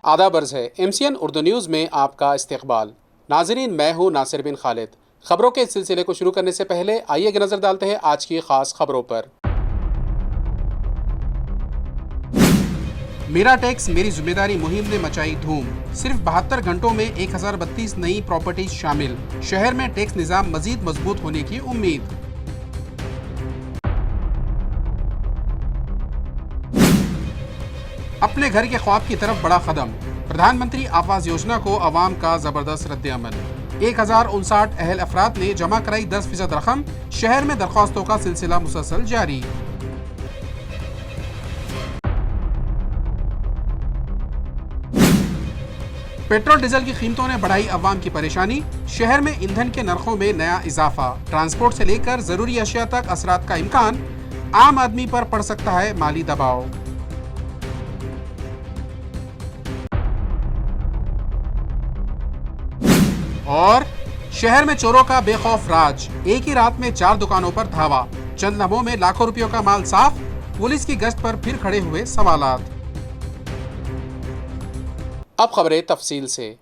آداب عرض ہے MCN اردو نیوز میں آپ کا استقبال۔ ناظرین، میں ہوں ناصر بن خالد۔ خبروں کے سلسلے کو شروع کرنے سے پہلے آئیے ایک نظر ڈالتے ہیں آج کی خاص خبروں پر۔ میرا ٹیکس میری ذمہ داری مہم نے مچائی دھوم۔ صرف 72 گھنٹوں میں 1032 نئی پراپرٹیز شامل۔ شہر میں ٹیکس نظام مزید مضبوط ہونے کی امید۔ اپنے گھر کے خواب کی طرف بڑا قدم۔ پردھان منتری آواس یوجنا کو عوام کا زبردست رد عمل۔ 1059 اہل افراد نے جمع کرائی 10% رقم۔ شہر میں درخواستوں کا سلسلہ مسلسل جاری۔ پیٹرول ڈیزل کی قیمتوں نے بڑھائی عوام کی پریشانی۔ شہر میں ایندھن کے نرخوں میں نیا اضافہ۔ ٹرانسپورٹ سے لے کر ضروری اشیاء تک اثرات کا امکان۔ عام آدمی پر پڑ سکتا ہے مالی دباؤ۔ اور شہر میں چوروں کا بے خوف راج۔ ایک ہی رات میں 4 دکانوں پر دھاوا۔ چند لمحوں میں لاکھوں روپیوں کا مال صاف۔ پولیس کی گشت پر پھر کھڑے ہوئے سوالات۔ اب خبریں تفصیل سے۔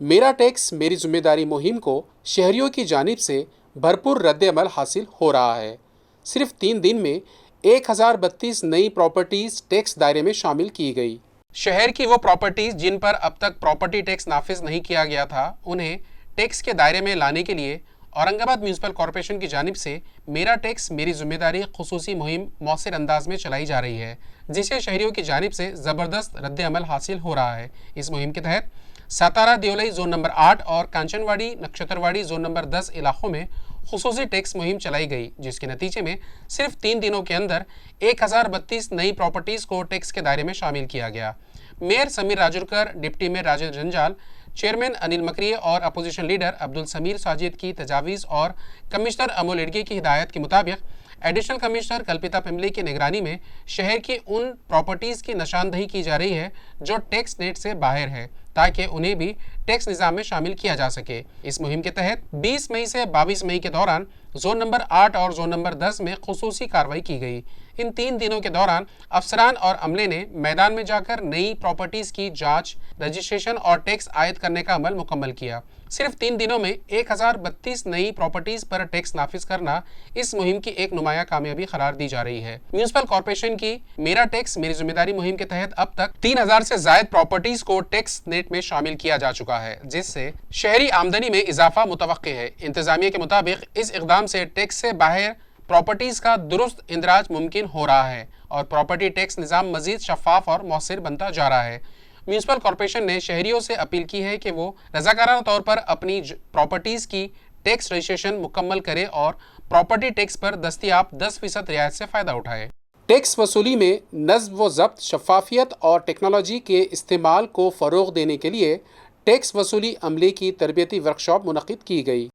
میرا ٹیکس میری ذمہ داری مہم کو شہریوں کی جانب سے بھرپور رد عمل حاصل ہو رہا ہے۔ صرف 3 دن میں 1032 نئی پراپرٹیز ٹیکس دائرے میں شامل کی گئی۔ شہر کی وہ پراپرٹیز جن پر اب تک پراپرٹی ٹیکس نافذ نہیں کیا گیا تھا، انہیں ٹیکس کے دائرے میں لانے کے لیے اورنگ آباد میونسپل کارپوریشن کی جانب سے میرا ٹیکس میری ذمہ داری خصوصی مہم مؤثر انداز میں چلائی جا رہی ہے، جسے شہریوں کی جانب سے زبردست رد عمل حاصل ہو رہا ہے۔ اس مہم کے تحت ساتارہ دیولائی زون نمبر 8 اور کانچن واڑی نکشترواڑی زون نمبر 10 علاقوں میں خصوصی ٹیکس مہم چلائی گئی، جس کے نتیجے میں صرف 3 دنوں کے اندر 1032 نئی پراپرٹیز کو ٹیکس کے دائرے میں شامل کیا گیا۔ Mayor Sameer Rajurkar, deputy mayor Rajan Janjal, chairman انل مکری اور اپوزیشن لیڈر عبدالسمیر ساجد کی تجاویز اور کمشنر امول ایڈگے کی ہدایت کے مطابق ایڈیشنل کمشنر کلپتا پملے کی نگرانی میں شہر کی ان پراپرٹیز کی نشاندہی کی جا رہی ہے جو ٹیکس نیٹ سے باہر ہے، تاکہ انہیں بھی ٹیکس نظام میں شامل کیا جا سکے۔ اس مہم کے تحت 20 مئی سے 22 مئی کے دوران زون نمبر 8 اور زون نمبر 10 میں خصوصی کارروائی کی گئی۔ ان 3 دنوں کے دوران افسران اور عملے نے میدان میں جا کر نئی پراپرٹیز کی جانچ، رجسٹریشن اور ٹیکس عائد کرنے کا عمل مکمل کیا۔ صرف 3 دنوں میں 1032 نئی پراپرٹیز پر ٹیکس نافذ کرنا اس مہم کی ایک نمایاں کامیابی قرار دی جا رہی ہے۔ میونسپل کارپوریشن کی میرا ٹیکس میری ذمہ داری مہم کے تحت اب تک 3000 سے زائد پراپرٹیز کو ٹیکس نیٹ میں شامل کیا جا چکا ہے، جس سے شہری آمدنی میں اضافہ متوقع ہے۔ انتظامیہ کے مطابق اس اقدام سے ٹیکس سے باہر پراپرٹیز کا درست اندراج ممکن ہو رہا ہے اور پراپرٹی ٹیکس نظام مزید شفاف اور مؤثر بنتا جا رہا ہے۔ میونسپل کارپوریشن نے شہریوں سے اپیل کی ہے کہ وہ رضاکارانہ طور پر اپنی پراپرٹیز کی ٹیکس رجسٹریشن مکمل کرے اور پراپرٹی ٹیکس پر دستیاب 10% رعایت سے فائدہ اٹھائے۔ ٹیکس وصولی میں نظم و ضبط، شفافیت اور ٹیکنالوجی کے استعمال کو فروغ دینے کے لیے ٹیکس وصولی عملے کی تربیتی ورکشاپ منعقد کی گئی۔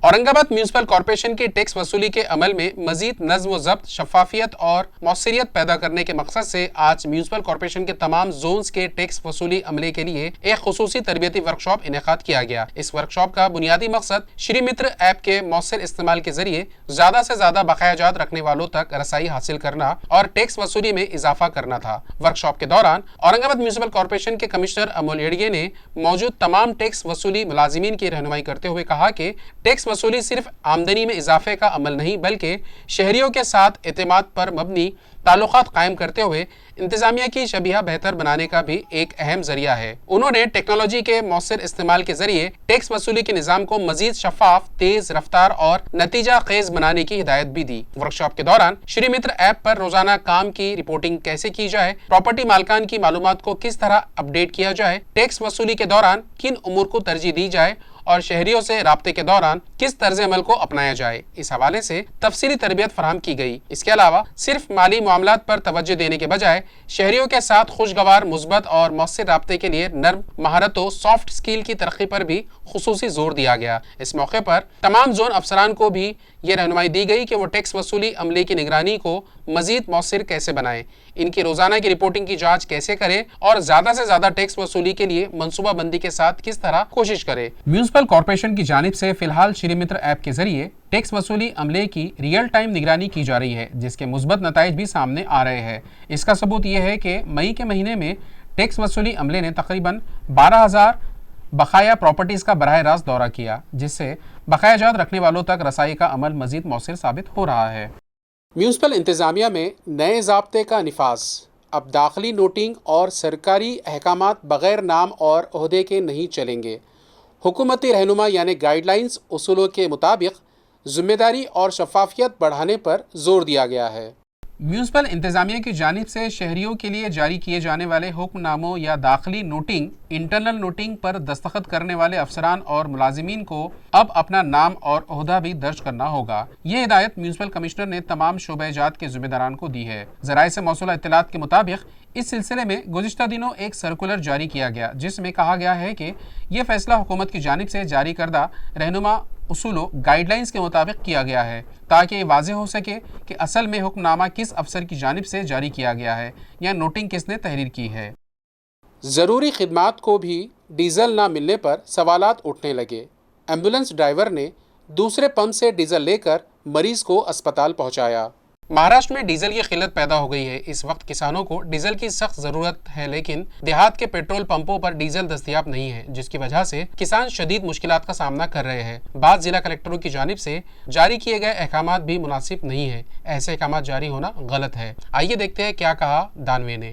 اورنگ آباد میونسپل کارپوریشن کی ٹیکس وصولی کے عمل میں مزید نظم و ضبط، شفافیت اور مؤثریت پیدا کرنے کے مقصد سے آج میونسپل کارپوریشن کے تمام زونز کے ٹیکس وصولی عملے کے لیے ایک خصوصی تربیتی ورکشاپ انعقاد کیا گیا۔ اس ورکشاپ کا بنیادی مقصد شری متر ایپ کے مؤثر استعمال کے ذریعے زیادہ سے زیادہ بقایا جات رکھنے والوں تک رسائی حاصل کرنا اور ٹیکس وصولی میں اضافہ کرنا تھا۔ ورکشاپ کے دوران اورنگ آباد میونسپل کارپوریشن کے کمشنر امول ایڈگے نے موجود تمام ٹیکس وصولی ملازمین کی رہنمائی کرتے ہوئے کہا کہ ٹیکس وصولی صرف آمدنی میں اضافے کا عمل نہیں بلکہ شہریوں کے ساتھ اعتماد پر مبنی تعلقات قائم کرتے ہوئے انتظامیہ کی شبیہ بہتر بنانے کا بھی ایک اہم ذریعہ ہے۔ انہوں نے ٹیکنالوجی کے مؤثر استعمال کے ذریعے ٹیکس وصولی کے نظام کو مزید شفاف، تیز رفتار اور نتیجہ خیز بنانے کی ہدایت بھی دی۔ ورکشاپ کے دوران شری متر ایپ پر روزانہ کام کی رپورٹنگ کیسے کی جائے، پراپرٹی مالکان کی معلومات کو کس طرح اپڈیٹ کیا جائے، ٹیکس وصولی کے دوران کن امور کو ترجیح دی جائے اور شہریوں سے رابطے کے دوران کس طرز عمل کو اپنایا جائے، اس حوالے سے تفصیلی تربیت فراہم کی گئی۔ اس کے علاوہ صرف مالی معاملات پر توجہ دینے کے بجائے شہریوں کے ساتھ خوشگوار، مثبت اور مؤثر رابطے کے لیے نرم مہارتوں، سافٹ اسکل کی ترقی پر بھی خصوصی زور دیا گیا۔ اس موقع پر تمام زون افسران کو بھی یہ رہنمائی دی گئی کہ وہ ٹیکس وصولی عملے کی نگرانی کو مزید مؤثر کیسے بنائیں، ان کی روزانہ کی رپورٹنگ کی جانچ کیسے کریں اور زیادہ سے زیادہ ٹیکس وصولی کے لیے منصوبہ بندی کے ساتھ کس طرح کوشش کریں۔ میونسپل کارپوریشن کی جانب سے فی الحال شری متر ایپ کے ذریعے ٹیکس وصولی عملے کی ریئل ٹائم نگرانی کی جا رہی ہے، جس کے مثبت نتائج بھی سامنے آ رہے ہیں۔ اس کا ثبوت یہ ہے کہ مئی کے مہینے میں ٹیکس وصولی عملے نے تقریباً 12,000 بقایا پراپرٹیز کا براہ راست دورہ کیا، جس سے بقایا جات رکھنے والوں تک رسائی کا عمل مزید مؤثر ثابت ہو رہا ہے۔ میونسپل انتظامیہ میں نئے ضابطے کا نفاذ۔ اب داخلی نوٹنگ اور سرکاری احکامات بغیر نام اور عہدے کے نہیں چلیں گے۔ حکومتی رہنما یعنی گائیڈ لائنز اصولوں کے مطابق ذمہ داری اور شفافیت بڑھانے پر زور دیا گیا ہے۔ میونسپل انتظامیہ کی جانب سے شہریوں کے لیے جاری کیے جانے والے حکم ناموں یا داخلی نوٹنگ، انٹرنل نوٹنگ پر دستخط کرنے والے افسران اور ملازمین کو اب اپنا نام اور عہدہ بھی درج کرنا ہوگا۔ یہ ہدایت میونسپل کمشنر نے تمام شعبہ جات کے ذمہ داران کو دی ہے۔ ذرائع سے موصولہ اطلاعات کے مطابق اس سلسلے میں گزشتہ دنوں ایک سرکولر جاری کیا گیا، جس میں کہا گیا ہے کہ یہ فیصلہ حکومت کی جانب سے جاری کردہ رہنما اصولوں گائیڈ لائنز کے مطابق کیا گیا ہے، تاکہ یہ واضح ہو سکے کہ اصل میں حکم نامہ کس افسر کی جانب سے جاری کیا گیا ہے یا نوٹنگ کس نے تحریر کی ہے۔ ضروری خدمات کو بھی ڈیزل نہ ملنے پر سوالات اٹھنے لگے۔ ایمبولینس ڈرائیور نے دوسرے پمپ سے ڈیزل لے کر مریض کو اسپتال پہنچایا۔ مہاراشٹر میں ڈیزل کی قلت پیدا ہو گئی ہے۔ اس وقت کسانوں کو ڈیزل کی سخت ضرورت ہے، لیکن دیہات کے پیٹرول پمپوں پر ڈیزل دستیاب نہیں ہے، جس کی وجہ سے کسان شدید مشکلات کا سامنا کر رہے ہیں۔ بعض ضلع کلکٹروں کی جانب سے جاری کیے گئے احکامات بھی مناسب نہیں ہیں۔ ایسے احکامات جاری ہونا غلط ہے۔ آئیے دیکھتے ہیں کیا کہا دانوے نے۔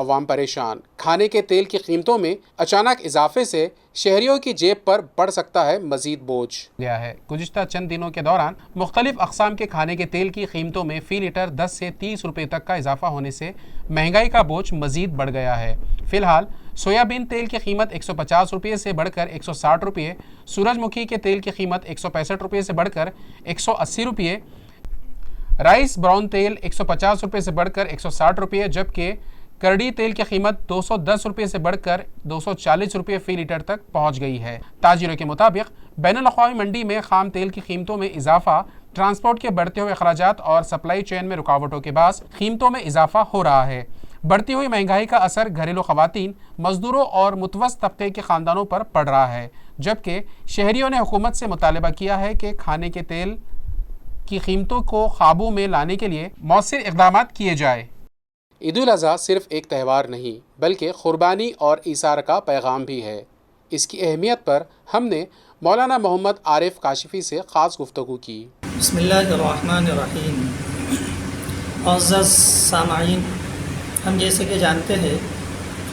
عوام پریشان۔ کھانے کے تیل کی قیمتوں میں اچانک اضافے سے شہریوں کی جیب پر بڑھ سکتا ہے مزید بوجھ گیا ہے۔ گزشتہ چند دنوں کے دوران مختلف اقسام کے کھانے کے تیل کی قیمتوں میں فی لیٹر 10 سے 30 روپے تک کا اضافہ ہونے سے مہنگائی کا بوجھ مزید بڑھ گیا ہے۔ فی الحال سویابین تیل کی قیمت 150 روپے سے بڑھ کر 160 روپے، سورج مکھی کے تیل کی قیمت 165 روپے سے بڑھ کر 180 روپے، رائس براؤن تیل 150 روپے سے بڑھ کر 160 روپے، جبکہ کرڑی تیل کی قیمت 210 روپے سے بڑھ کر 240 روپے فی لیٹر تک پہنچ گئی ہے۔ تاجروں کے مطابق بین الاقوامی منڈی میں خام تیل کی قیمتوں میں اضافہ، ٹرانسپورٹ کے بڑھتے ہوئے اخراجات اور سپلائی چین میں رکاوٹوں کے باعث قیمتوں میں اضافہ ہو رہا ہے۔ بڑھتی ہوئی مہنگائی کا اثر گھریلو خواتین، مزدوروں اور متوسط طبقے کے خاندانوں پر پڑ رہا ہے، جبکہ شہریوں نے حکومت سے مطالبہ کیا ہے کہ کھانے کے تیل کی قیمتوں کو قابو میں لانے کے لیے مؤثر اقدامات کیے جائے۔ عید الاضحیٰ صرف ایک تہوار نہیں بلکہ قربانی اور ایثار کا پیغام بھی ہے۔ اس کی اہمیت پر ہم نے مولانا محمد عارف کاشفی سے خاص گفتگو کی۔ بسم اللہ الرحمن الرحیم۔ معزز سامعین، ہم جیسے کہ جانتے ہیں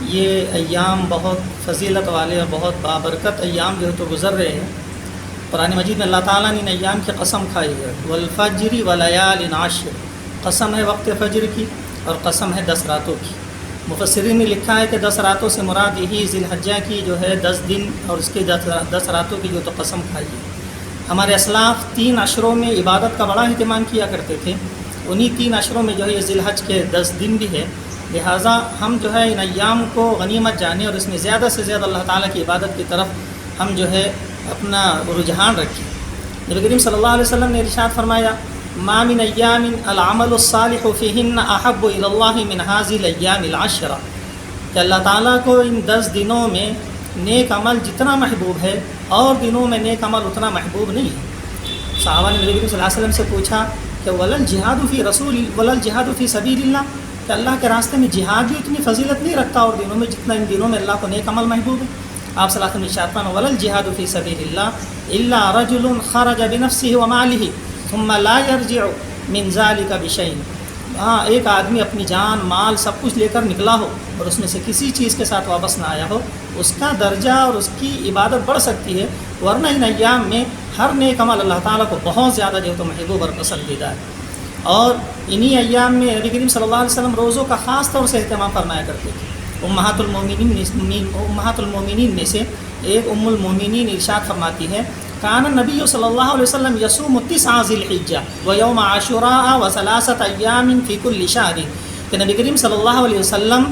یہ ایام بہت فضیلت والے اور بہت بابرکت ایام جو ہے تو گزر رہے ہیں۔ قرآن مجید میں اللہ تعالیٰ نے ان ایام کی قسم کھائی ہے، والفجر ولیال عشر، قسم ہے وقت فجر کی اور قسم ہے 10 راتوں کی۔ مفسرین نے لکھا ہے کہ 10 راتوں سے مراد یہی ذی الحجہ کی جو ہے 10 دن اور اس کے 10 راتوں کی جو تو قسم کھائی ہے۔ ہمارے اسلاف 3 عشروں میں عبادت کا بڑا اہتمام کیا کرتے تھے، انہی 3 عشروں میں جو ہے یہ ذی الحج کے 10 دن بھی ہے، لہٰذا ہم جو ہے ان ایام کو غنیمت جانیں اور اس میں زیادہ سے زیادہ اللہ تعالیٰ کی عبادت کی طرف ہم جو ہے اپنا رجحان رکھیں۔ نبی کریم صلی اللہ علیہ وسلم نے ارشاد فرمایا، ما من ایام العمل الصالح فیہن احب الی اللہ من هذه الایام العشر، کہ اللہ تعالیٰ کو ان 10 دنوں میں نیک عمل جتنا محبوب ہے اور دنوں میں نیک عمل اتنا محبوب نہیں ہے۔ صحابہ نے نبی کریم صلی اللہ علیہ وسلم سے پوچھا کہ ولل جہاد فی رسول ولل جہاد فی سبیل اللہ، کہ اللہ کے راستے میں جہاد بھی اتنی فضیلت نہیں رکھتا اور دنوں میں جتنا ان دنوں میں اللہ کو نیک عمل محبوب ہے۔ آپ صلی اللہ علیہ وسلم نے ارشاد فرمایا، ولل جہاد فی سبیل اللہ الا رجل خرج بنفسه وماله ثم لا يرجع من ذلك بشيء، ہاں ایک آدمی اپنی جان مال سب کچھ لے کر نکلا ہو اور اس میں سے کسی چیز کے ساتھ واپس نہ آیا ہو، اس کا درجہ اور اس کی عبادت بڑھ سکتی ہے، ورنہ ان ایام میں ہر نیک عمل اللہ تعالیٰ کو بہت زیادہ جو ہے تو محبوب اور پسندیدہ ہے۔ اور انہی ایام میں نبی کریم صلی اللہ علیہ وسلم روزوں کا خاص طور سے اہتمام فرمایا کرتے تھے۔ امہات المومنین میں سے ایک ام المومنین ارشاد فرماتی ہے، کان النبی صلی اللہ علیہ وسلم یصوم 9 ذی الحجہ ویوم عاشوراء و3 ایام فی کل شہر، کہ نبی کریم صلی اللہ علیہ وسلم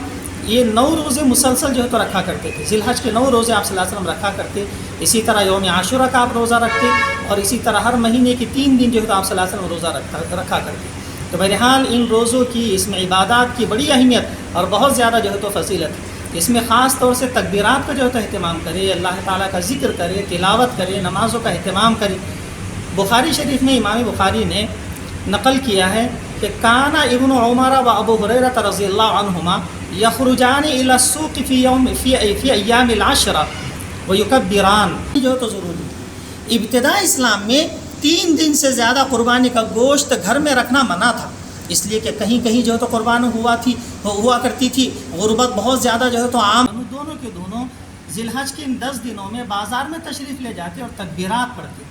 یہ 9 روزے مسلسل جو ہے تو رکھا کرتے تھے، ذی الحج کے 9 روزے آپ صلی اللہ علیہ وسلم رکھا کرتے، اسی طرح یوم عاشوراء کا آپ روزہ رکھتے، اور اسی طرح ہر مہینے کی 3 دن جو ہے تو آپ صلی اللہ علیہ وسلم روزہ رکھا کرتے۔ تو بہرحال ان روزوں کی اس میں عبادات کی بڑی اہمیت اور بہت زیادہ جو ہے تو فضیلت ہے۔ اس میں خاص طور سے تکبیرات کا جو ہے تو اہتمام کرے، اللہ تعالیٰ کا ذکر کرے، تلاوت کرے، نمازوں کا اہتمام کرے۔ بخاری شریف میں امام بخاری نے نقل کیا ہے کہ کانا ابن عمر و ابو ہریرہ رضی اللہ عنہما یخرجان الی السوق فی ایام العشرہ ویکبران، جو ہے تو ضروری۔ ابتداء اسلام میں 3 دن سے زیادہ قربانی کا گوشت گھر میں رکھنا منع تھا، اس لیے کہ کہیں کہیں جو ہے تو قربانی ہوا کرتی تھی، غربت بہت زیادہ جو ہے تو عام۔ دونوں کے دونوں ذی الحج کے ان 10 دنوں میں بازار میں تشریف لے جاتے اور تکبیرات پڑھتے،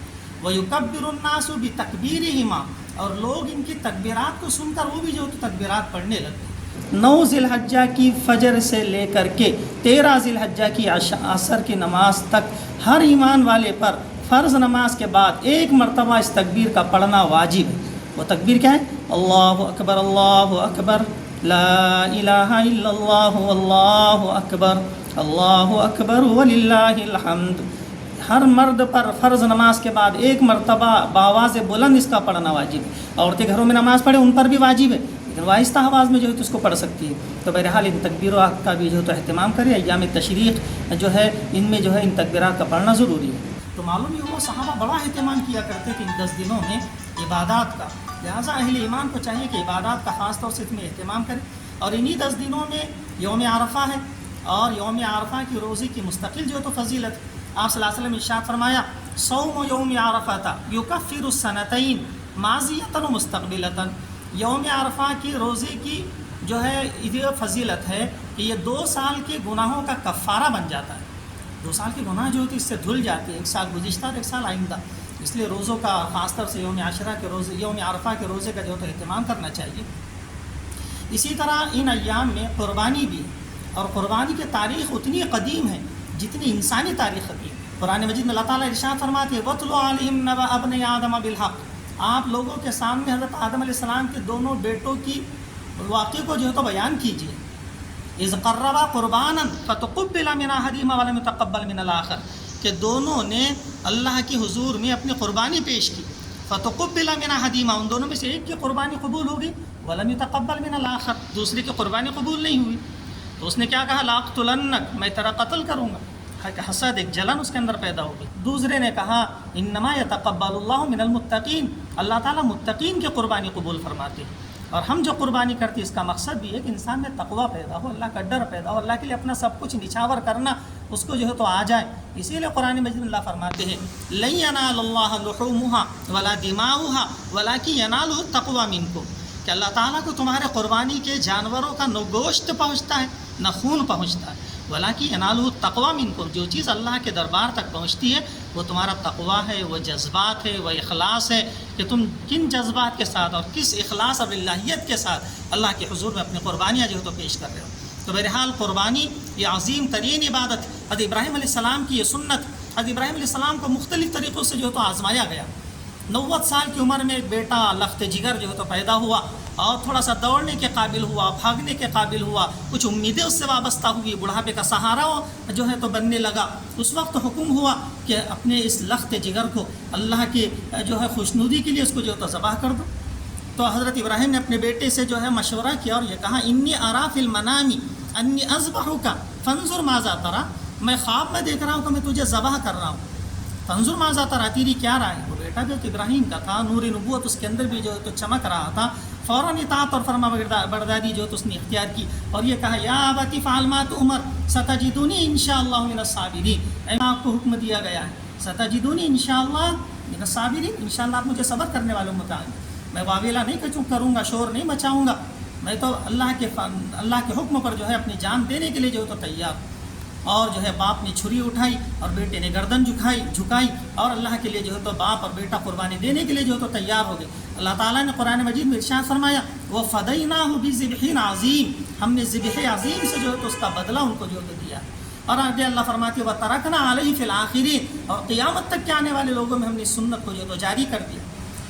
وَيُكَبِّرُ النَّاسُ بِتَكْبِيرِهِمَا، اور لوگ ان کی تکبیرات کو سن کر وہ بھی جو ہے تو تکبیرات پڑھنے لگتے۔ 9 ذی الحجہ کی فجر سے لے کر کے 13 ذی الحجہ کی عصر کی نماز تک ہر ایمان والے پر فرض نماز کے بعد 1 مرتبہ اس تکبیر کا پڑھنا واجب ہے۔ وہ تکبیر کیا ہے؟ اللہ اکبر اللہ اکبر، لا الہ الا اللہ واللہ اکبر وللہ الحمد۔ ہر مرد پر فرض نماز کے بعد 1 مرتبہ بآواز بلند اس کا پڑھنا واجب ہے۔ عورتیں گھروں میں نماز پڑھیں ان پر بھی واجب ہے، لیکن آہستہ آواز میں جو ہے تو اس کو پڑھ سکتی ہے۔ تو بہرحال ان تکبیرات کا بھی جو ہے تو اہتمام کرے، ایام تشریق جو ہے ان میں جو ہے ان تکبیرات کا پڑھنا ضروری ہے۔ تو معلوم یہ ہوا صحابہ بڑا اہتمام کیا کرتے تھے ان 10 دنوں میں عبادات کا، لہٰذا اہل ایمان کو چاہیے کہ عبادات کا خاص طور سے اس میں اہتمام کرے۔ اور انہی 10 دنوں میں یوم عرفہ ہے، اور یوم عرفہ کی روزے کی مستقل جو ہے تو فضیلت ہے۔ آپ صلی اللہ علیہ وسلم ارشاد فرمایا، صوم یوم عرفہ یکفر السنتین ماضیۃ و مستقبلۃ، یوم عرفہ کی روزے کی جو ہے یہ فضیلت ہے کہ یہ 2 سال کے گناہوں کا کفارہ بن جاتا ہے. 2 سال کے گناہ جو ہوتے ہیں اس سے دھل جاتے ہیں، 1 سال گزشتہ اور 1 سال آئندہ. اس لیے روزوں کا خاص طور سے یوم عاشورہ کے روزے، یوم عرفہ کے روزے کا جو ہے اہتمام کرنا چاہیے. اسی طرح ان ایام میں قربانی بھی ہے، اور قربانی کی تاریخ اتنی قدیم ہے جتنی انسانی تاریخ قدیم. قرآن مجید میں اللہ تعالیٰ ارشاد فرماتے ہیں وَاتْلُ عَلَيْهِمْ نَبَأَ ابْنَيْ آدَمَ بِالْحَقِّ، آپ لوگوں کے سامنے حضرت آدم علیہ السلام کے دونوں بیٹوں کی واقعے کو جو ہے تو بیان کیجیے. اِذْ قَرَّبَا قُرْبَانًا فَتُقُبِّلَ مِنْ أَحَدِهِمَا وَلَمْ يُتَقَبَّلْ مِنَ الْآخَرِ، کہ دونوں نے اللہ کی حضور میں اپنی قربانی پیش کی. فَتُقُبِّلَ مِنْ أَحَدِهِمَا، ان دونوں میں سے ایک کی قربانی قبول ہوگی. وَلَمْ يُتَقَبَّلْ مِنَ الْآخَرِ، دوسرے کی قربانی قبول نہیں ہوئی. تو اس نے کیا کہا؟ لَأَقْتُلَنَّكَ، میں تیرا قتل کروں گا. حسد، ایک جلن اس کے اندر پیدا ہوگی. دوسرے نے کہا انما یتقبل اللہ من المتقین، اللہ تعالیٰ متقین کی قربانی قبول فرماتے ہیں. اور ہم جو قربانی کرتے ہیں اس کا مقصد بھی ہے کہ انسان میں تقویٰ پیدا ہو، اللہ کا ڈر پیدا ہو، اللہ کے لیے اپنا سب کچھ نچھاور کرنا اس کو جو ہے تو آ جائے. اسی لیے قرآن مجید میں اللہ فرماتے ہیں لن ینال اللہ لحومها ولا دماؤها ولکن ینالہ التقویٰ منکم، کہ اللہ تعالیٰ کو تمہارے قربانی کے جانوروں کا نہ گوشت پہنچتا ہے نہ خون پہنچتا ہے، ولاکن ینالہ التقویٰ منکم، جو چیز اللہ کے دربار تک پہنچتی ہے وہ تمہارا تقویٰ ہے، وہ جذبات ہے، وہ اخلاص ہے، کہ تم کن جذبات کے ساتھ اور کس اخلاص اور الہیت کے ساتھ اللہ کے حضور میں اپنی قربانیاں جو ہے تو پیش کر رہے ہو. تو بہرحال قربانی یہ عظیم ترین عبادت. حضرت ابراہیم علیہ السلام کی یہ سنت، حضرت ابراہیم علیہ السلام کو مختلف طریقوں سے جو ہے تو آزمایا گیا. 90 سال کی عمر میں ایک بیٹا لخت جگر جو ہے تو پیدا ہوا، اور تھوڑا سا دوڑنے کے قابل ہوا، بھاگنے کے قابل ہوا، کچھ امیدیں اس سے وابستہ ہوئی، بڑھاپے کا سہارا جو ہے تو بننے لگا. اس وقت حکم ہوا کہ اپنے اس لخت جگر کو اللہ کے جو ہے خوشنودی کے لیے اس کو جو ہے تو ذبح کر دو. تو حضرت ابراہیم نے اپنے بیٹے سے جو ہے مشورہ کیا اور یہ کہا انی ارا فی المنام انی اذبحک فانظر ماذا تری، میں خواب میں دیکھ رہا ہوں کہ میں تجھے ذبح کر رہا ہوں. فانظر ماذا تری، تیری کیا رائے؟ وہ بیٹا جو ابراہیم کا تھا، نور نبوت اس کے اندر بھی جو ہے تو چمک رہا تھا. فوراً اطاعت اور فرما برداری جو تو اس نے اختیار کی اور یہ کہا یا ابت افعل ما تؤمر ستجدنی انشاءاللہ من الصابرین، آپ کو حکم دیا گیا ہے ستجدنی انشاءاللہ من الصابرین، انشاءاللہ آپ مجھے صبر کرنے والوں میں پائیں گے. میں واویلا نہیں کروں گا، شور نہیں مچاؤں گا، میں تو اللہ کے حکم پر جو ہے اپنی جان دینے کے لیے جو ہے تو تیار. اور جو ہے باپ نے چھری اٹھائی اور بیٹے نے گردن جھکائی اور اللہ کے لیے جو ہے تو باپ اور بیٹا قربانی دینے کے لیے جو ہے تو تیار ہو گئے. اللہ تعالیٰ نے قرآن مجید میں ارشاد فرمایا وَفَدَيْنَاهُ بِذِبْحٍ عَظِيمٍ، ہم نے ذبح عظیم سے جو ہے تو اس کا بدلہ ان کو جو ہے تو دیا. اور آگے اللہ فرماتی ہے وَتَرَكْنَا عَلَيْهِ فِي الْآخِرِينَ، اور قیامت تک کے آنے والے لوگوں میں ہم نے سنت کو جو ہے تو جاری کر دیا.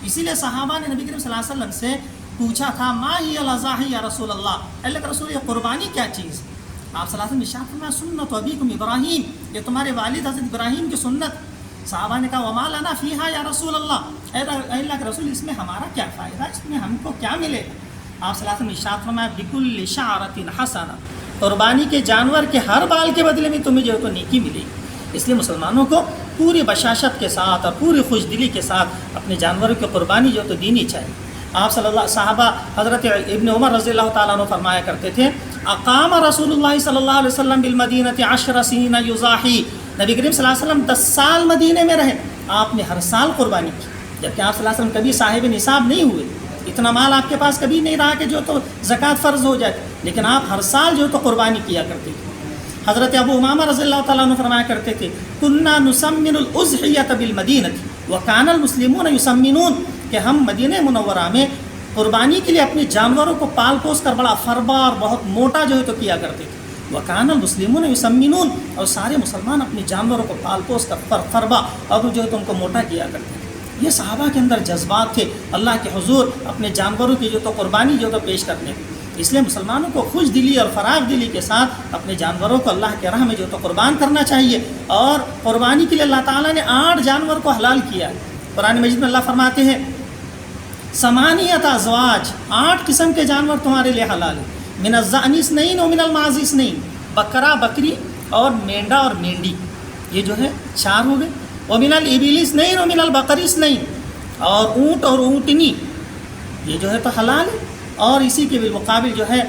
اسی لیے صحابہ نے نبی کریم صلی اللہ علیہ وسلم سے پوچھا تھا ما هي الأضاحي یا رسول اللہ، اللہ کے رسول یہ قربانی کیا چیز؟ آپ صلی اللہ علیہ وسلم ارشاد فرمایا سنت ابیکم ابراہیم، یہ تمہارے والد حضرت ابراہیم کی سنت. صحابہ نے کہا وما لنا فیہا یا رسول اللہ، اے اللہ کے رسول اس میں ہمارا کیا فائدہ، اس میں ہم کو کیا ملے گا؟ آپ صلی اللہ علیہ وسلم ارشاد فرمایا بکل شعرۃ حسنہ، قربانی کے جانور کے ہر بال کے بدلے میں تمہیں جو ہے تو نیکی ملے گی. اس لیے مسلمانوں کو پوری بشاشت کے ساتھ اور پوری خوش دلی کے ساتھ اپنے جانوروں کی قربانی جو تو دینی چاہیے. آپ صحابہ حضرت ابن عمر رضی اللہ تعالیٰ عنہ فرمایا کرتے تھے اقام رسول اللہ صلی اللہ علیہ وسلم بالمدینہ 10 سنین یضاحی، نبی کریم صلی اللہ علیہ وسلم 10 سال مدینے میں رہے، آپ نے ہر سال قربانی کی. جبکہ آپ صلی اللہ علیہ وسلم کبھی صاحب نصاب نہیں ہوئے، اتنا مال آپ کے پاس کبھی نہیں رہا کہ جو تو زکوٰۃ فرض ہو جائے، لیکن آپ ہر سال جو تو قربانی کیا کرتے تھے. حضرت ابو امامہ رضی اللہ تعالیٰ عنہ فرمایا کرتے تھے کنا نسمن الاضحیۃ بالمدینہ وکان المسلمون یسمنون، کہ ہم مدینہ منورہ میں قربانی کے لیے اپنے جانوروں کو پال پوس کر بڑا فربا اور بہت موٹا جو ہے تو کیا کرتے تھے. وکان المسلمون یسمنون، اور سارے مسلمان اپنے جانوروں کو پال پوس کر فربا اور جو ہے تو ان کو موٹا کیا کرتے تھے. یہ صحابہ کے اندر جذبات تھے اللہ کے حضور اپنے جانوروں کی جو تو قربانی جو تو پیش کرنے کی. اس لیے مسلمانوں کو خوش دلی اور فراغ دلی کے ساتھ اپنے جانوروں کو اللہ کے راہ میں جو تو قربان کرنا چاہیے. اور قربانی کے لیے اللہ تعالیٰ نے 8 جانور کو حلال کیا ہے. قرآن مجید میں اللہ فرماتے ہیں 8 ازواج، 8 قسم کے جانور تمہارے لیے حلال ہیں. من الضأن اثنین و من المعز اثنین، بکرا بکری اور مینڈا اور مینڈی، یہ جو ہے 4 ہو گئے. ومن الابل اثنین و من البقر اثنین، اور اونٹ اور اونٹنی یہ جو ہے تو حلال ہے. اور اسی کے بالمقابل جو ہے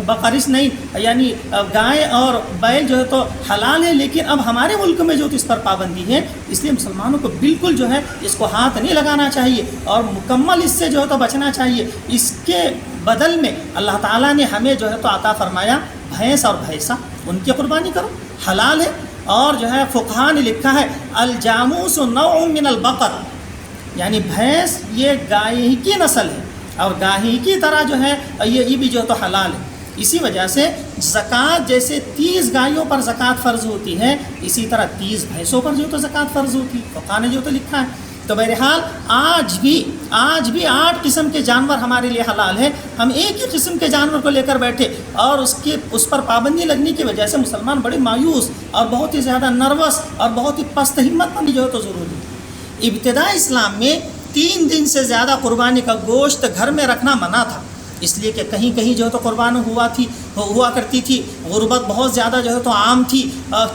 بقر اثنین یعنی گائے اور بیل جو ہے تو حلال ہے. لیکن اب ہمارے ملک میں جو اس پر پابندی ہے، اس لیے مسلمانوں کو بالکل جو ہے اس کو ہاتھ نہیں لگانا چاہیے اور مکمل اس سے جو ہے تو بچنا چاہیے. اس کے بدل میں اللہ تعالیٰ نے ہمیں جو ہے تو عطا فرمایا بھینس اور بھینسا، ان کی قربانی کرو، حلال ہے۔ اور جو ہے فقہا نے لکھا ہے الجاموس نوع من البقر، یعنی بھینس یہ گائے کی نسل ہے اور گائے کی طرح جو ہے یہ بھی جو ہے تو حلال ہے۔ اسی وجہ سے زکوٰۃ جیسے 30 گائیوں پر زکوٰۃ فرض ہوتی ہے، اسی طرح 30 بھینسوں پر جو تو زکوٰۃ فرض ہوتی ہے، فقہا نے جو تو لکھا ہے۔ تو بہرحال آج بھی 8 قسم کے جانور ہمارے لیے حلال ہے، ہم ایک ہی قسم کے جانور کو لے کر بیٹھے اور اس پر پابندی لگنے کی وجہ سے مسلمان بڑے مایوس اور بہت ہی زیادہ نروس اور بہت ہی پست ہمت بنی جو ہے تو ضروری ہے۔ ابتداء اسلام میں 3 دن سے زیادہ قربانی کا گوشت گھر میں رکھنا منع تھا، اس لیے کہ کہیں کہیں جو ہے تو قربانی ہوا کرتی تھی، غربت بہت زیادہ جو ہے تو عام تھی،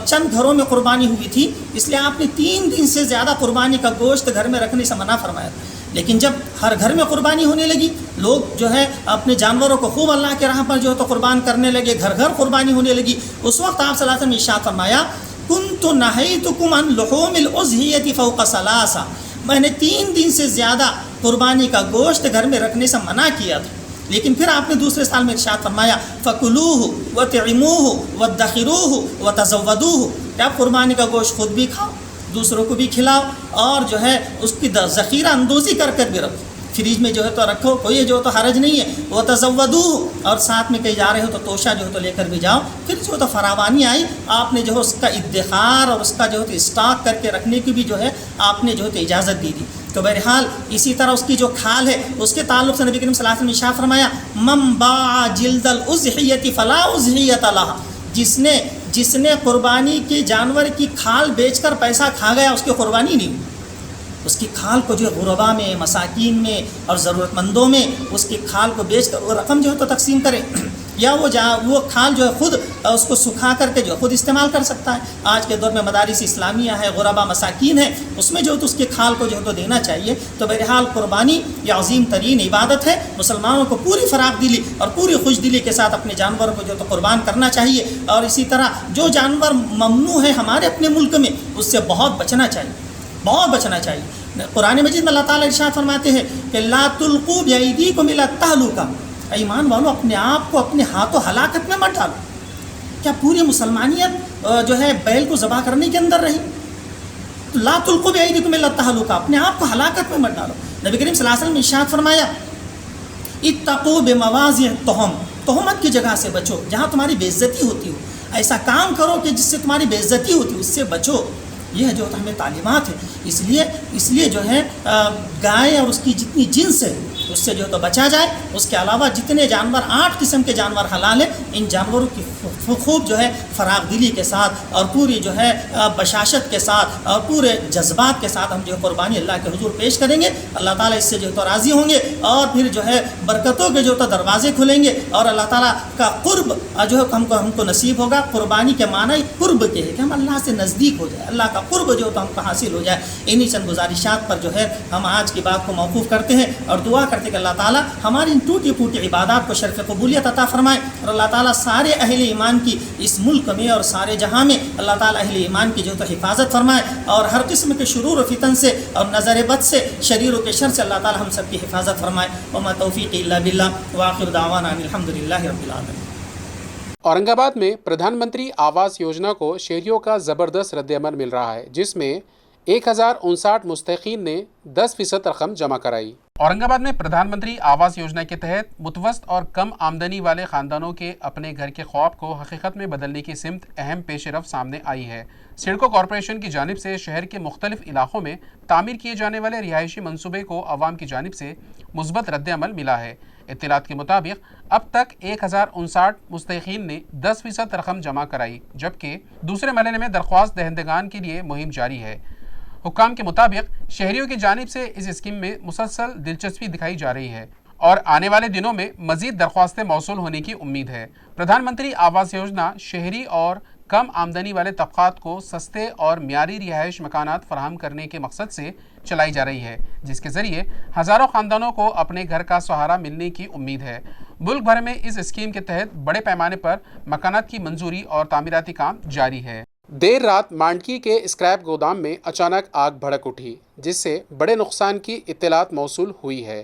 چند گھروں میں قربانی ہوئی تھی، اس لیے آپ نے 3 دن سے زیادہ قربانی کا گوشت گھر میں رکھنے سے منع فرمایا۔ لیکن جب ہر گھر میں قربانی ہونے لگی، لوگ جو ہے اپنے جانوروں کو خوب اللہ کے راہ پر جو ہے تو قربان کرنے لگے، گھر گھر قربانی ہونے لگی، اس وقت آپ صلی اللہ علیہ وسلم نے ارشاد فرمایا کنت نہیتکم عن لحوم الاضحیۃ فوق ثلاثہ، میں نے 3 دن سے زیادہ قربانی کا گوشت گھر میں رکھنے سے منع کیا تھا، لیکن پھر آپ نے دوسرے سال میں ارشاد فرمایا فَكُلُوهُ وَطِعِمُوهُ وَادَّخِرُوهُ وَتَزَوَّدُوهُ، کہ آپ قربانی کا گوشت خود بھی کھاؤ، دوسروں کو بھی کھلاؤ، اور جو ہے اس کی ذخیرہ اندوزی کر بھی رکھو، فریج میں جو ہے تو رکھو، کوئی جو تو حرج نہیں ہے۔ وَتَزَوَّدُوهُ، اور ساتھ میں کہیں جا رہے ہو تو توشہ جو ہے تو لے کر بھی جاؤ۔ پھر جو تو فراوانی آئی، آپ نے جو ہے اس کا ادخار اور اس کا جو ہے تو اسٹاک کر کے رکھنے کی بھی جو ہے آپ نے جو ہے تو اجازت دی تھی۔ تو بہرحال اسی طرح اس کی جو کھال ہے اس کے تعلق سے نبی کریم صلی اللہ علیہ وسلم نے ارشاد فرمایا من باع جلد الاضحیۃ فلا اضحیۃ لہ، جس نے قربانی کی جانور کی کھال بیچ کر پیسہ کھا گیا، اس کی قربانی نہیں ہوئی۔ اس کی کھال کو جو غربا میں، مساکین میں اور ضرورت مندوں میں اس کی کھال کو بیچ کر وہ رقم جو ہے تو تقسیم کرے، یا وہ کھال جو ہے خود اس کو سکھا کر کے جو خود استعمال کر سکتا ہے۔ آج کے دور میں مدارس اسلامیہ ہے، غربا مساکین ہے، اس میں جو ہے تو اس کی کھال کو جو ہے تو دینا چاہیے۔ تو بہرحال قربانی یہ عظیم ترین عبادت ہے، مسلمانوں کو پوری فراخ دلی اور پوری خوش دلی کے ساتھ اپنے جانوروں کو جو تو قربان کرنا چاہیے، اور اسی طرح جو جانور ممنوع ہے ہمارے اپنے ملک میں اس سے بہت بچنا چاہیے۔ قرآن مجید میں اللہ تعالیٰ ارشاد فرماتے ہیں کہ لا تلقوا بأیدیکم الی التہلکہ، ایمان والو اپنے آپ کو اپنے ہاتھوں ہلاکت میں مت ڈالو۔ کیا پوری مسلمانیت جو ہے بیل کو ذبح کرنے کے اندر رہی؟ لا تلقوا بأیدیکم الی التہلکہ، اپنے آپ کو ہلاکت میں مت ڈالو۔ نبی کریم صلی اللہ علیہ وسلم نے ارشاد فرمایا اتقوا بمواضع التہم، تہمت کی جگہ سے بچو، جہاں تمہاری بے عزتی ہوتی ہو، ایسا کام کرو کہ جس سے تمہاری بے عزتی ہوتی ہو، اس سے بچو۔ یہ جو ہمیں تعلیمات ہے، اس لیے جو ہے گائے اور اس کی جتنی جنس ہے اس سے جو تو بچا جائے۔ اس کے علاوہ جتنے جانور 8 قسم کے جانور حلال ہیں، ان جانوروں کی خوب جو ہے فراغ دلی کے ساتھ اور پوری جو ہے بشاشت کے ساتھ اور پورے جذبات کے ساتھ ہم جو ہے قربانی اللہ کے حضور پیش کریں گے۔ اللہ تعالیٰ اس سے جو تو راضی ہوں گے، اور پھر جو ہے برکتوں کے جو تو دروازے کھلیں گے، اور اللہ تعالیٰ کا قرب جو ہے ہم کو نصیب ہوگا۔ قربانی کے معنی قرب کے ہے کہ ہم اللہ سے نزدیک ہو جائے، اللہ کا قرب جو تو ہم کو حاصل ہو جائے۔ انہی چند گزارشات پر جو ہے ہم آج کی بات کو موقوف کرتے ہیں اور دعا کرتے کہ اللہ تعالیٰ ہماری ان ٹوٹی پھوٹی عبادات کو شرف قبولیت عطا فرمائے، اور اللہ تعالیٰ سارے اہل ایمان کی اس ملک میں اور سارے جہاں میں اللہ تعالیٰ اہل ایمان کی جو تو حفاظت فرمائے، اور ہر قسم کے شرور و فتن سے اور نظر بد سے، شریروں کے شر سے اللہ تعالیٰ ہم سب کی حفاظت فرمائے۔ وما توفیقی الا باللہ، وآخر دعوانا ان الحمدللہ رب العالمین۔ اورنگ آباد میں پردھان منتری آواس یوجنا کو شہریوں کا زبردست رد عمل مل رہا ہے، جس میں 1059 مستحقین نے 10% رقم جمع کرائی۔ اورنگ آباد میں پردھان منتری آواس یوجنا کے تحت متوسط اور کم آمدنی والے خاندانوں کے اپنے گھر کے خواب کو حقیقت میں بدلنے کی سمت اہم پیش رفت سامنے آئی ہے۔ سڑکوں کارپوریشن کی جانب سے شہر کے مختلف علاقوں میں تعمیر کیے جانے والے رہائشی منصوبے کو عوام کی جانب سے مثبت رد عمل ملا ہے۔ اطلاعات کے مطابق اب تک 1059 مستحقین نے 10% رقم جمع کرائی، جبکہ دوسرے مرحلے میں درخواست دہندگان کے لیے مہم جاری ہے۔ حکام کے مطابق شہریوں کی جانب سے اس اسکیم میں مسلسل دلچسپی دکھائی جا رہی ہے اور آنے والے دنوں میں مزید درخواستیں موصول ہونے کی امید ہے۔ پردھان منتری آواس یوجنا شہری اور کم آمدنی والے طبقات کو سستے اور معیاری رہائش مکانات فراہم کرنے کے مقصد سے چلائی جا رہی ہے، جس کے ذریعے ہزاروں خاندانوں کو اپنے گھر کا سہارا ملنے کی امید ہے۔ ملک بھر میں اس اسکیم کے تحت بڑے پیمانے پر مکانات کی منظوری اور تعمیراتی کام جاری ہے۔ دیر رات مانڈکی کے اسکریپ گودام میں اچانک آگ بھڑک اٹھی، جس سے بڑے نقصان کی اطلاعات موصول ہوئی ہے۔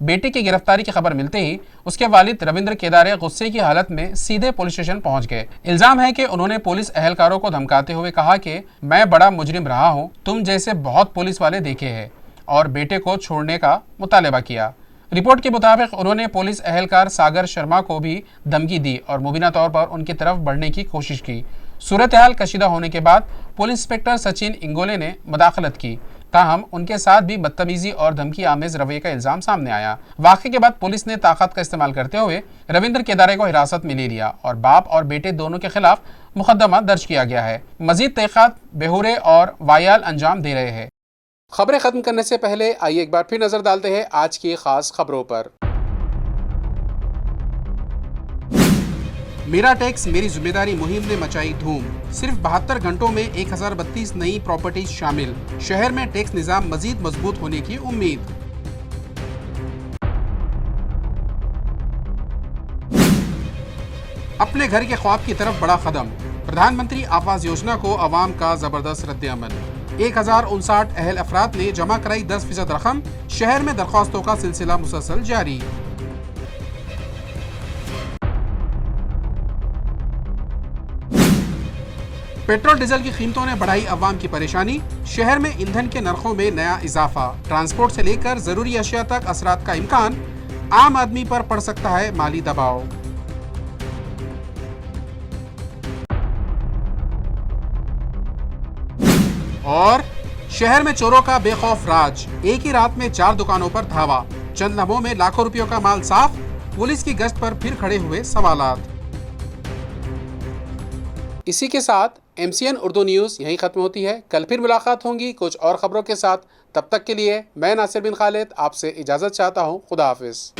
بیٹے کی گرفتاری کی خبر ملتے ہی اس کے والد روندر کیدارے غصے کی حالت میں سیدھے پولیس اسٹیشن پہنچ گئے۔ الزام ہے کہ انہوں نے پولیس اہلکاروں کو دھمکاتے ہوئے کہا کہ میں بڑا مجرم رہا ہوں، تم جیسے بہت پولیس والے دیکھے ہیں، اور بیٹے کو چھوڑنے کا مطالبہ کیا۔ رپورٹ کے مطابق انہوں نے پولیس اہلکار ساگر شرما کو بھی دھمکی دی اور مبینہ طور پر ان کی طرف بڑھنے کی کوشش کی۔ صورتحال کشیدہ ہونے کے بعد پولیس انسپکٹر سچن انگولے نے مداخلت کی، تاہم ان کے ساتھ بھی بدتمیزی اور دھمکی آمیز رویے کا الزام سامنے آیا۔ واقعے کے بعد پولیس نے طاقت کا استعمال کرتے ہوئے روندر کیدارے کو حراست میں لے لیا اور باپ اور بیٹے دونوں کے خلاف مقدمہ درج کیا گیا ہے۔ مزید تحقیقات بہورے اور وایال انجام دے رہے ہیں۔ خبریں ختم کرنے سے پہلے آئیے ایک بار پھر نظر ڈالتے ہیں آج کی خاص خبروں پر۔ میرا ٹیکس میری ذمہ داری مہم نے مچائی دھوم، صرف 72 گھنٹوں میں 1032 نئی پراپرٹیز شامل، شہر میں ٹیکس نظام مزید مضبوط ہونے کی امید۔ اپنے گھر کے خواب کی طرف بڑا قدم، پردھان منتری آواس یوجنا کو عوام کا زبردست رد عمل، 1059 اہل افراد نے جمع کرائی 10% رقم، شہر میں درخواستوں کا سلسلہ مسلسل جاری۔ پیٹرول ڈیزل کی قیمتوں نے بڑھائی عوام کی پریشانی، شہر میں ایندھن کے نرخوں میں نیا اضافہ، ٹرانسپورٹ سے لے کر ضروری اشیاء تک اثرات کا امکان، عام آدمی پر پڑ سکتا ہے مالی دباؤ۔ اور شہر میں چوروں کا بے خوف راج، ایک ہی رات میں 4 دکانوں پر دھاوا، چند لمحوں میں لاکھوں روپیوں کا مال صاف، پولیس کی گشت پر پھر کھڑے ہوئے سوالات۔ اسی کے ساتھ MCN اردو نیوز یہیں ختم ہوتی ہے۔ کل پھر ملاقات ہوں گی کچھ اور خبروں کے ساتھ، تب تک کے لیے میں ناصر بن خالد آپ سے اجازت چاہتا ہوں۔ خدا حافظ۔